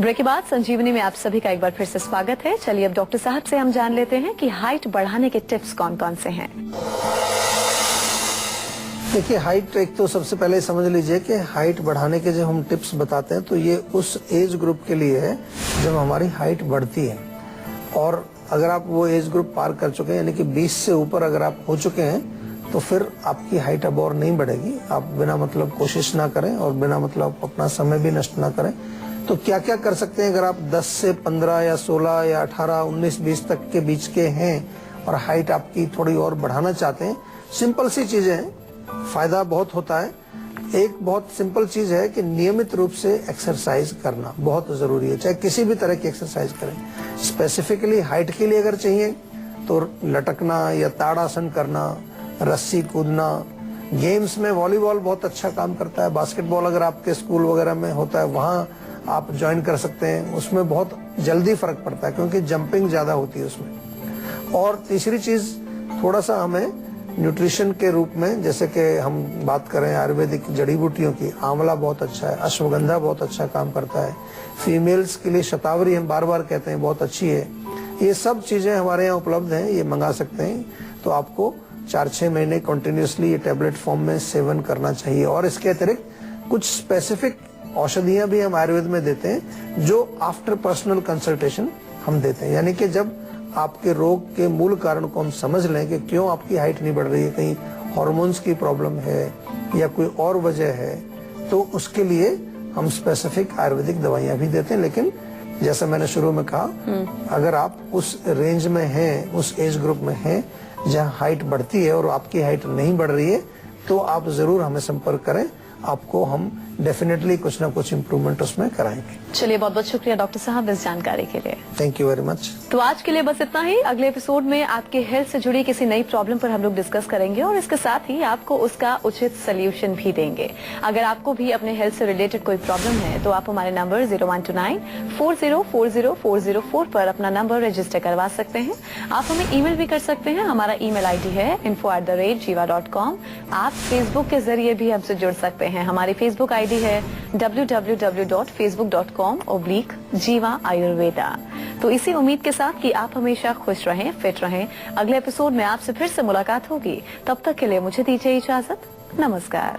Break के बाद संजीवनी में आप सभी का एक बार फिर से स्वागत है। चलिए अब डॉक्टर साहब से हम जान लेते हैं कि हाइट बढ़ाने के टिप्स कौन कौन से हैं। देखिए, हाइट एक तो सबसे पहले समझ लीजिए कि हाइट बढ़ाने के जो हम टिप्स बताते हैं तो ये उस एज ग्रुप के लिए है जब हमारी हाइट बढ़ती है। और अगर आप वो एज ग्रुप पार कर चुके हैं, यानी कि 20 से ऊपर अगर आप हो चुके हैं, तो फिर आपकी हाइट अब और नहीं बढ़ेगी। आप बिना मतलब कोशिश ना करें और बिना मतलब अपना समय भी नष्ट ना करें। तो क्या क्या कर सकते हैं? अगर आप 10 से 15 या 16 या 18, 19, 20 तक के बीच के हैं और हाइट आपकी थोड़ी और बढ़ाना चाहते हैं, सिंपल सी चीजें हैं, फायदा बहुत होता है। एक बहुत सिंपल चीज है कि नियमित रूप से एक्सरसाइज करना बहुत जरूरी है, चाहे किसी भी तरह की एक्सरसाइज करें। स्पेसिफिकली हाइट के लिए अगर चाहिए तो लटकना या ताड़ासन करना, रस्सी कूदना, गेम्स में वॉलीबॉल बहुत अच्छा काम करता है। बास्केटबॉल अगर आपके स्कूल वगैरह में होता है, वहाँ आप ज्वाइन कर सकते हैं। उसमें बहुत जल्दी फर्क पड़ता है क्योंकि जंपिंग ज्यादा होती है उसमें। और तीसरी चीज, थोड़ा सा हमें न्यूट्रिशन के रूप में, जैसे कि हम बात करें आयुर्वेदिक जड़ी बूटियों की, आंवला बहुत अच्छा है, अश्वगंधा बहुत अच्छा काम करता है। फीमेल्स के लिए शतावरी हम बार बार कहते हैं बहुत अच्छी है। ये सब चीजें हमारे यहाँ उपलब्ध हैं, ये मंगा सकते हैं। तो आपको 4-6 महीने कंटिन्यूसली ये टैबलेट फॉर्म में सेवन करना चाहिए। और इसके अतिरिक्त कुछ स्पेसिफिक औषधियां भी हम आयुर्वेद में देते हैं जो आफ्टर पर्सनल कंसल्टेशन हम देते हैं। यानी कि जब आपके रोग के मूल कारण को हम समझ लें कि क्यों आपकी हाइट नहीं बढ़ रही है, कहीं हार्मोन्स की प्रॉब्लम है या कोई और वजह है, तो उसके लिए हम स्पेसिफिक आयुर्वेदिक दवाइयां भी देते हैं। लेकिन जैसा मैंने शुरू में कहा, अगर आप उस रेंज में हैं, उस एज ग्रुप में हैं जहां हाइट बढ़ती है और आपकी हाइट नहीं बढ़ रही है, तो आप जरूर हमें संपर्क करें। आपको हम डेफिनेटली कुछ ना कुछ इम्प्रूवमेंट उसमें कराएंगे। चलिए, बहुत बहुत शुक्रिया डॉक्टर साहब इस जानकारी के लिए। Thank you very much. तो आज के लिए बस इतना ही। अगले एपिसोड में आपके हेल्थ से जुड़ी किसी नई प्रॉब्लम पर हम लोग डिस्कस करेंगे और इसके साथ ही आपको उसका उचित सोल्यूशन भी देंगे। अगर आपको भी अपने हेल्थ से रिलेटेड कोई प्रॉब्लम है तो आप हमारे नंबर 0129404004 पर अपना नंबर रजिस्टर करवा सकते हैं। आप हमें ईमेल भी कर सकते हैं। हमारा ईमेल आईडी है info@jiva.com। आप फेसबुक के जरिए भी हमसे जुड़ सकते हैं। हमारी फेसबुक आईडी है www.facebook.com/jiva ayurveda। तो इसी उम्मीद के साथ कि आप हमेशा खुश रहें, फिट रहें। अगले एपिसोड में आपसे फिर से मुलाकात होगी। तब तक के लिए मुझे दीजिए इजाजत। नमस्कार।